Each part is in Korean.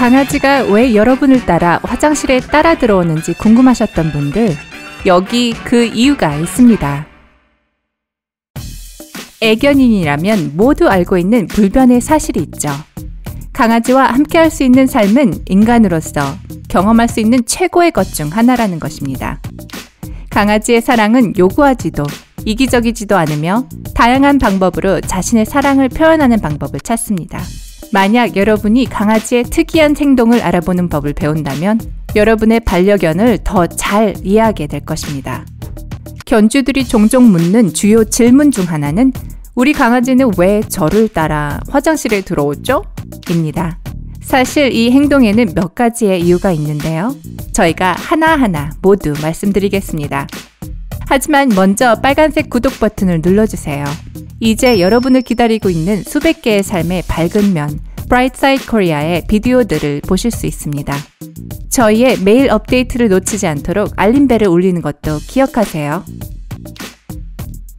강아지가 왜 여러분을 따라 화장실에 따라 들어오는지 궁금하셨던 분들, 여기 그 이유가 있습니다. 애견인이라면 모두 알고 있는 불변의 사실이 있죠. 강아지와 함께할 수 있는 삶은 인간으로서 경험할 수 있는 최고의 것 중 하나라는 것입니다. 강아지의 사랑은 요구하지도 이기적이지도 않으며 다양한 방법으로 자신의 사랑을 표현하는 방법을 찾습니다. 만약 여러분이 강아지의 특이한 행동을 알아보는 법을 배운다면 여러분의 반려견을 더 잘 이해하게 될 것입니다. 견주들이 종종 묻는 주요 질문 중 하나는 우리 강아지는 왜 저를 따라 화장실에 들어오죠? 입니다. 사실 이 행동에는 몇 가지의 이유가 있는데요. 저희가 하나하나 모두 말씀드리겠습니다. 하지만 먼저 빨간색 구독 버튼을 눌러주세요. 이제 여러분을 기다리고 있는 수백 개의 삶의 밝은 면, 브라이트사이드 코리아의 비디오들을 보실 수 있습니다. 저희의 매일 업데이트를 놓치지 않도록 알림벨을 울리는 것도 기억하세요.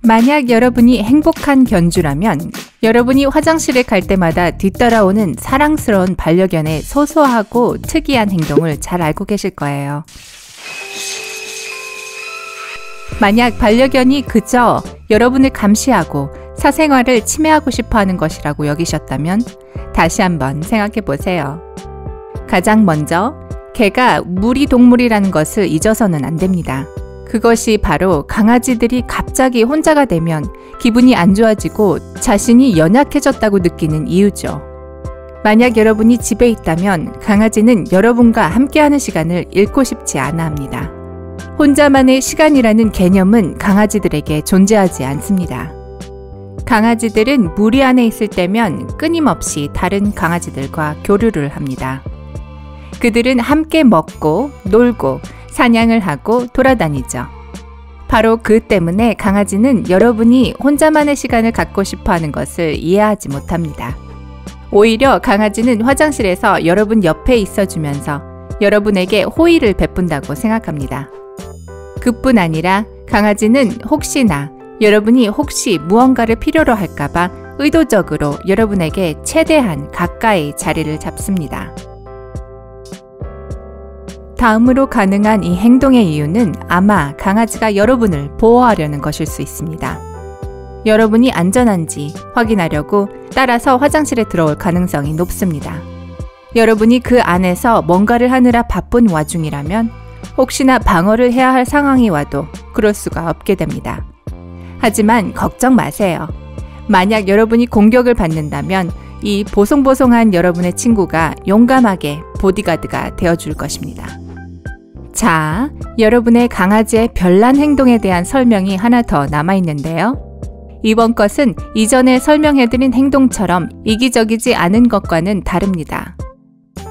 만약 여러분이 행복한 견주라면 여러분이 화장실에 갈 때마다 뒤따라오는 사랑스러운 반려견의 소소하고 특이한 행동을 잘 알고 계실 거예요. 만약 반려견이 그저 여러분을 감시하고 사생활을 침해하고 싶어하는 것이라고 여기셨다면 다시 한번 생각해 보세요. 가장 먼저 개가 무리 동물이라는 것을 잊어서는 안 됩니다. 그것이 바로 강아지들이 갑자기 혼자가 되면 기분이 안 좋아지고 자신이 연약해졌다고 느끼는 이유죠. 만약 여러분이 집에 있다면 강아지는 여러분과 함께하는 시간을 잃고 싶지 않아 합니다. 혼자만의 시간이라는 개념은 강아지들에게 존재하지 않습니다. 강아지들은 무리 안에 있을 때면 끊임없이 다른 강아지들과 교류를 합니다. 그들은 함께 먹고 놀고 사냥을 하고 돌아다니죠. 바로 그 때문에 강아지는 여러분이 혼자만의 시간을 갖고 싶어하는 것을 이해하지 못합니다. 오히려 강아지는 화장실에서 여러분 옆에 있어주면서 여러분에게 호의를 베푼다고 생각합니다. 그뿐 아니라 강아지는 혹시나 여러분이 혹시 무언가를 필요로 할까봐 의도적으로 여러분에게 최대한 가까이 자리를 잡습니다. 다음으로 가능한 이 행동의 이유는 아마 강아지가 여러분을 보호하려는 것일 수 있습니다. 여러분이 안전한지 확인하려고 따라서 화장실에 들어올 가능성이 높습니다. 여러분이 그 안에서 뭔가를 하느라 바쁜 와중이라면 혹시나 방어를 해야 할 상황이 와도 그럴 수가 없게 됩니다. 하지만 걱정 마세요. 만약 여러분이 공격을 받는다면 이 보송보송한 여러분의 친구가 용감하게 보디가드가 되어줄 것입니다. 자, 여러분의 강아지의 별난 행동에 대한 설명이 하나 더 남아있는데요. 이번 것은 이전에 설명해드린 행동처럼 이기적이지 않은 것과는 다릅니다.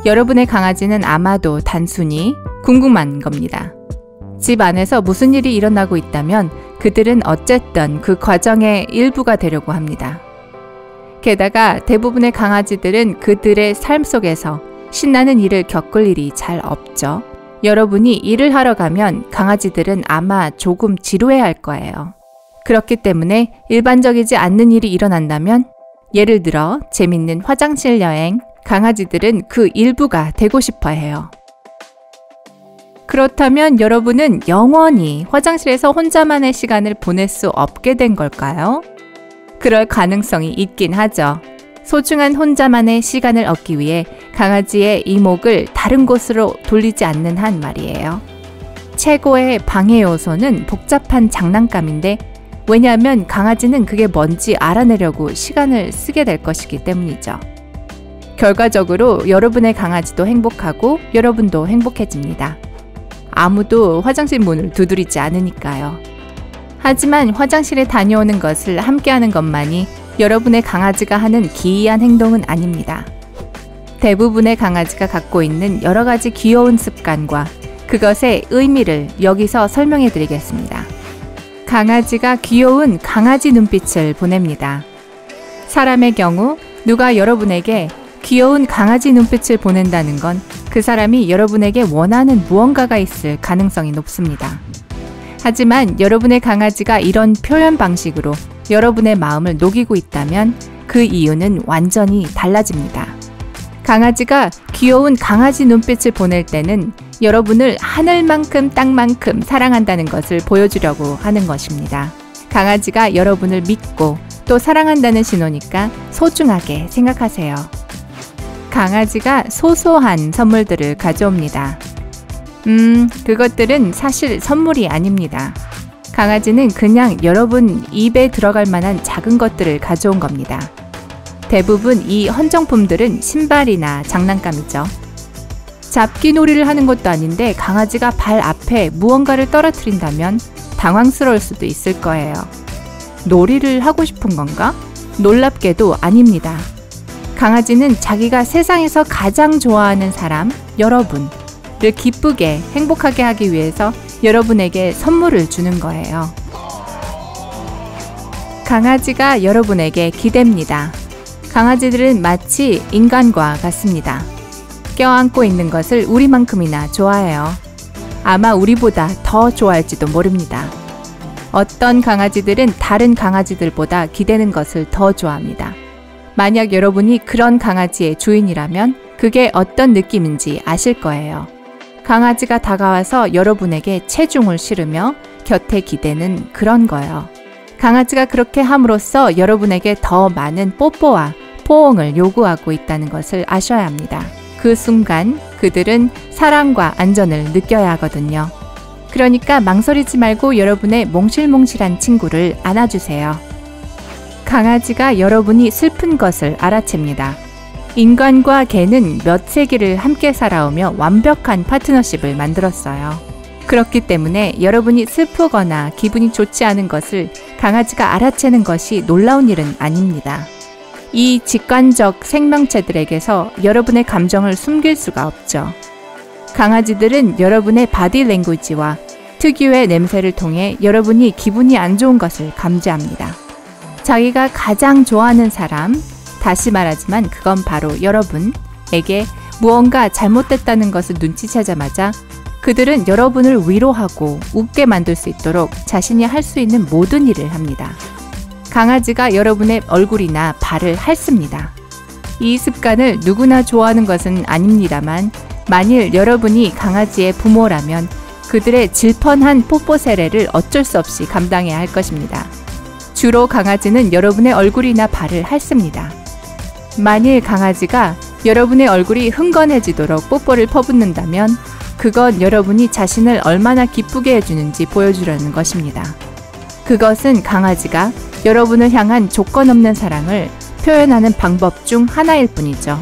여러분의 강아지는 아마도 단순히 궁금한 겁니다. 집 안에서 무슨 일이 일어나고 있다면 그들은 어쨌든 그 과정의 일부가 되려고 합니다. 게다가 대부분의 강아지들은 그들의 삶 속에서 신나는 일을 겪을 일이 잘 없죠. 여러분이 일을 하러 가면 강아지들은 아마 조금 지루해할 거예요. 그렇기 때문에 일반적이지 않는 일이 일어난다면 예를 들어 재밌는 화장실 여행, 강아지들은 그 일부가 되고 싶어 해요. 그렇다면 여러분은 영원히 화장실에서 혼자만의 시간을 보낼 수 없게 된 걸까요? 그럴 가능성이 있긴 하죠. 소중한 혼자만의 시간을 얻기 위해 강아지의 이목을 다른 곳으로 돌리지 않는 한 말이에요. 최고의 방해 요소는 복잡한 장난감인데 왜냐하면 강아지는 그게 뭔지 알아내려고 시간을 쓰게 될 것이기 때문이죠. 결과적으로 여러분의 강아지도 행복하고 여러분도 행복해집니다. 아무도 화장실 문을 두드리지 않으니까요. 하지만 화장실에 다녀오는 것을 함께하는 것만이 여러분의 강아지가 하는 기이한 행동은 아닙니다. 대부분의 강아지가 갖고 있는 여러 가지 귀여운 습관과 그것의 의미를 여기서 설명해 드리겠습니다. 강아지가 귀여운 강아지 눈빛을 보냅니다. 사람의 경우 누가 여러분에게 귀여운 강아지 눈빛을 보낸다는 건 그 사람이 여러분에게 원하는 무언가가 있을 가능성이 높습니다. 하지만 여러분의 강아지가 이런 표현 방식으로 여러분의 마음을 녹이고 있다면 그 이유는 완전히 달라집니다. 강아지가 귀여운 강아지 눈빛을 보낼 때는 여러분을 하늘만큼 땅만큼 사랑한다는 것을 보여주려고 하는 것입니다. 강아지가 여러분을 믿고 또 사랑한다는 신호니까 소중하게 생각하세요. 강아지가 소소한 선물들을 가져옵니다. 그것들은 사실 선물이 아닙니다. 강아지는 그냥 여러분 입에 들어갈 만한 작은 것들을 가져온 겁니다. 대부분 이 헌정품들은 신발이나 장난감이죠. 잡기놀이를 하는 것도 아닌데 강아지가 발 앞에 무언가를 떨어뜨린다면 당황스러울 수도 있을 거예요. 놀이를 하고 싶은 건가? 놀랍게도 아닙니다. 강아지는 자기가 세상에서 가장 좋아하는 사람, 여러분을 기쁘게 행복하게 하기 위해서 여러분에게 선물을 주는 거예요. 강아지가 여러분에게 기댑니다. 강아지들은 마치 인간과 같습니다. 껴안고 있는 것을 우리만큼이나 좋아해요. 아마 우리보다 더 좋아할지도 모릅니다. 어떤 강아지들은 다른 강아지들보다 기대는 것을 더 좋아합니다. 만약 여러분이 그런 강아지의 주인이라면 그게 어떤 느낌인지 아실 거예요. 강아지가 다가와서 여러분에게 체중을 실으며 곁에 기대는 그런 거예요. 강아지가 그렇게 함으로써 여러분에게 더 많은 뽀뽀와 포옹을 요구하고 있다는 것을 아셔야 합니다. 그 순간 그들은 사랑과 안전을 느껴야 하거든요. 그러니까 망설이지 말고 여러분의 몽실몽실한 친구를 안아주세요. 강아지가 여러분이 슬픈 것을 알아챕니다. 인간과 개는 몇 세기를 함께 살아오며 완벽한 파트너십을 만들었어요. 그렇기 때문에 여러분이 슬프거나 기분이 좋지 않은 것을 강아지가 알아채는 것이 놀라운 일은 아닙니다. 이 직관적 생명체들에게서 여러분의 감정을 숨길 수가 없죠. 강아지들은 여러분의 바디 랭귀지와 특유의 냄새를 통해 여러분이 기분이 안 좋은 것을 감지합니다. 자기가 가장 좋아하는 사람, 다시 말하지만 그건 바로 여러분에게 무언가 잘못됐다는 것을 눈치채자마자 그들은 여러분을 위로하고 웃게 만들 수 있도록 자신이 할 수 있는 모든 일을 합니다. 강아지가 여러분의 얼굴이나 발을 핥습니다. 이 습관을 누구나 좋아하는 것은 아닙니다만 만일 여러분이 강아지의 부모라면 그들의 질펀한 뽀뽀 세례를 어쩔 수 없이 감당해야 할 것입니다. 주로 강아지는 여러분의 얼굴이나 발을 핥습니다. 만일 강아지가 여러분의 얼굴이 흥건해지도록 뽀뽀를 퍼붓는다면 그건 여러분이 자신을 얼마나 기쁘게 해주는지 보여주려는 것입니다. 그것은 강아지가 여러분을 향한 조건 없는 사랑을 표현하는 방법 중 하나일 뿐이죠.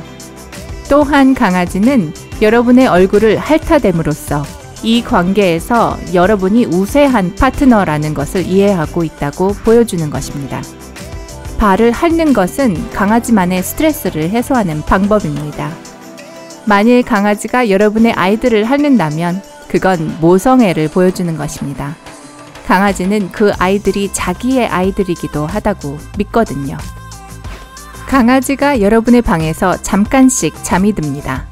또한 강아지는 여러분의 얼굴을 핥아댐으로써 이 관계에서 여러분이 우세한 파트너라는 것을 이해하고 있다고 보여주는 것입니다. 발을 핥는 것은 강아지만의 스트레스를 해소하는 방법입니다. 만일 강아지가 여러분의 아이들을 핥는다면 그건 모성애를 보여주는 것입니다. 강아지는 그 아이들이 자기의 아이들이기도 하다고 믿거든요. 강아지가 여러분의 방에서 잠깐씩 잠이 듭니다.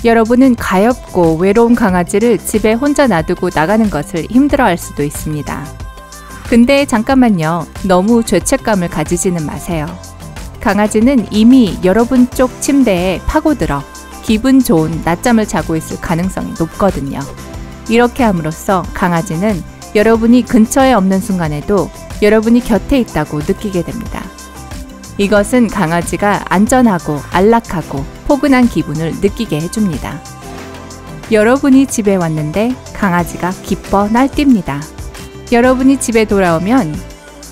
여러분은 가엾고 외로운 강아지를 집에 혼자 놔두고 나가는 것을 힘들어할 수도 있습니다. 근데 잠깐만요. 너무 죄책감을 가지지는 마세요. 강아지는 이미 여러분 쪽 침대에 파고들어 기분 좋은 낮잠을 자고 있을 가능성이 높거든요. 이렇게 함으로써 강아지는 여러분이 근처에 없는 순간에도 여러분이 곁에 있다고 느끼게 됩니다. 이것은 강아지가 안전하고 안락하고 포근한 기분을 느끼게 해줍니다. 여러분이 집에 왔는데 강아지가 기뻐 날뜁니다. 여러분이 집에 돌아오면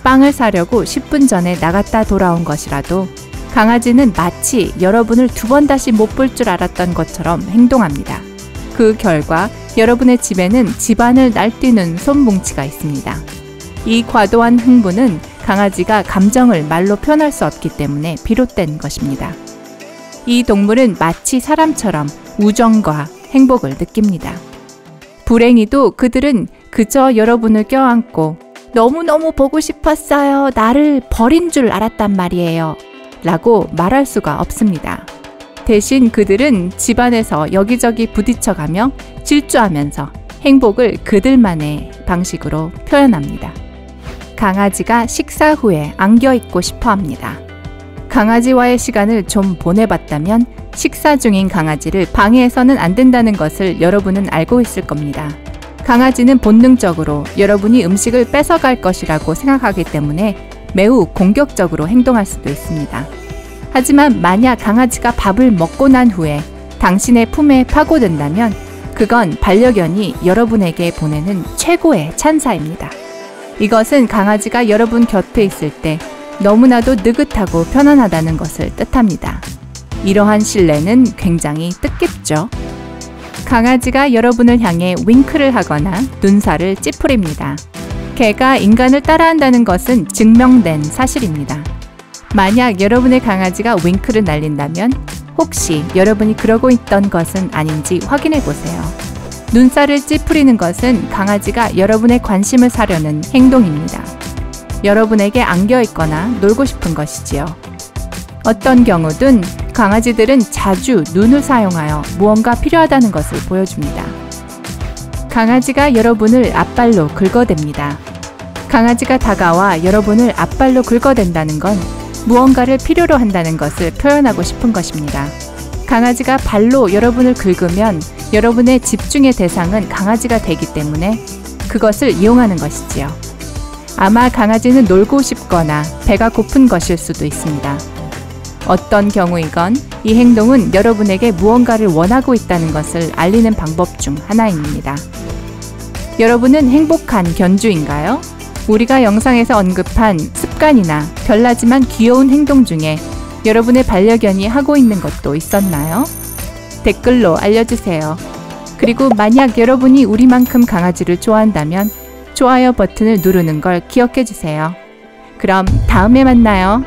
빵을 사려고 10분 전에 나갔다 돌아온 것이라도 강아지는 마치 여러분을 두 번 다시 못 볼 줄 알았던 것처럼 행동합니다. 그 결과 여러분의 집에는 집안을 날뛰는 솜뭉치가 있습니다. 이 과도한 흥분은 강아지가 감정을 말로 표현할 수 없기 때문에 비롯된 것입니다. 이 동물은 마치 사람처럼 우정과 행복을 느낍니다. 불행히도 그들은 그저 여러분을 껴안고 너무너무 보고 싶었어요. 나를 버린 줄 알았단 말이에요. 라고 말할 수가 없습니다. 대신 그들은 집안에서 여기저기 부딪혀가며 질주하면서 행복을 그들만의 방식으로 표현합니다. 강아지가 식사 후에 안겨 있고 싶어 합니다. 강아지와의 시간을 좀 보내봤다면 식사 중인 강아지를 방해해서는 안 된다는 것을 여러분은 알고 있을 겁니다. 강아지는 본능적으로 여러분이 음식을 뺏어갈 것이라고 생각하기 때문에 매우 공격적으로 행동할 수도 있습니다. 하지만 만약 강아지가 밥을 먹고 난 후에 당신의 품에 파고든다면 그건 반려견이 여러분에게 보내는 최고의 찬사입니다. 이것은 강아지가 여러분 곁에 있을 때 너무나도 느긋하고 편안하다는 것을 뜻합니다. 이러한 신뢰는 굉장히 뜻깊죠. 강아지가 여러분을 향해 윙크를 하거나 눈살을 찌푸립니다. 개가 인간을 따라한다는 것은 증명된 사실입니다. 만약 여러분의 강아지가 윙크를 날린다면 혹시 여러분이 그러고 있던 것은 아닌지 확인해 보세요. 눈살을 찌푸리는 것은 강아지가 여러분의 관심을 사려는 행동입니다. 여러분에게 안겨 있거나 놀고 싶은 것이지요. 어떤 경우든 강아지들은 자주 눈을 사용하여 무언가 필요하다는 것을 보여줍니다. 강아지가 여러분을 앞발로 긁어댑니다. 강아지가 다가와 여러분을 앞발로 긁어댄다는 건 무언가를 필요로 한다는 것을 표현하고 싶은 것입니다. 강아지가 발로 여러분을 긁으면 여러분의 집중의 대상은 강아지가 되기 때문에 그것을 이용하는 것이지요. 아마 강아지는 놀고 싶거나 배가 고픈 것일 수도 있습니다. 어떤 경우이건 이 행동은 여러분에게 무언가를 원하고 있다는 것을 알리는 방법 중 하나입니다. 여러분은 행복한 견주인가요? 우리가 영상에서 언급한 습관이나 별나지만 귀여운 행동 중에 여러분의 반려견이 하고 있는 것도 있었나요? 댓글로 알려주세요. 그리고 만약 여러분이 우리만큼 강아지를 좋아한다면 좋아요 버튼을 누르는 걸 기억해 주세요. 그럼 다음에 만나요.